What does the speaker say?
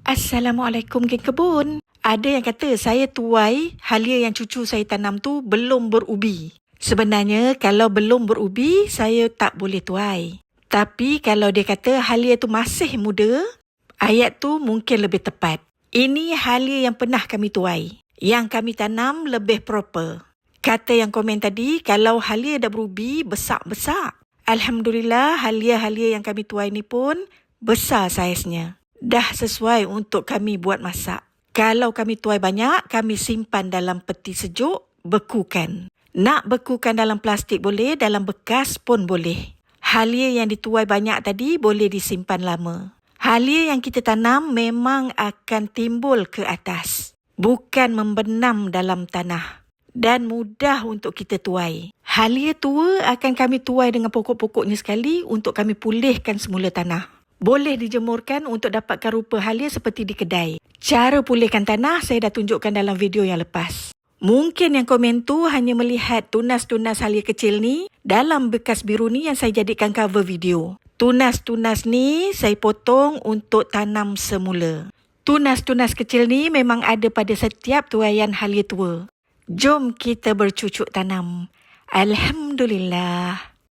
Assalamualaikum geng kebun. Ada yang kata saya tuai halia yang cucu saya tanam tu belum berubi. Sebenarnya kalau belum berubi, saya tak boleh tuai. Tapi kalau dia kata halia tu masih muda, ayat tu mungkin lebih tepat. Ini halia yang pernah kami tuai. Yang kami tanam lebih proper. Kata yang komen tadi, kalau halia dah berubi, besar-besar. Alhamdulillah, halia-halia yang kami tuai ni pun besar saiznya. Dah sesuai untuk kami buat masak. Kalau kami tuai banyak, kami simpan dalam peti sejuk, bekukan. Nak bekukan dalam plastik boleh, dalam bekas pun boleh. Halia yang dituai banyak tadi boleh disimpan lama. Halia yang kita tanam memang akan timbul ke atas. Bukan membenam dalam tanah. Dan mudah untuk kita tuai. Halia tua akan kami tuai dengan pokok-pokoknya sekali untuk kami pulihkan semula tanah. Boleh dijemurkan untuk dapatkan rupa halia seperti di kedai. Cara pulihkan tanah saya dah tunjukkan dalam video yang lepas. Mungkin yang komen tu hanya melihat tunas-tunas halia kecil ni dalam bekas biru ni yang saya jadikan cover video. Tunas-tunas ni saya potong untuk tanam semula. Tunas-tunas kecil ni memang ada pada setiap tuaian halia tua. Jom kita bercucuk tanam. Alhamdulillah.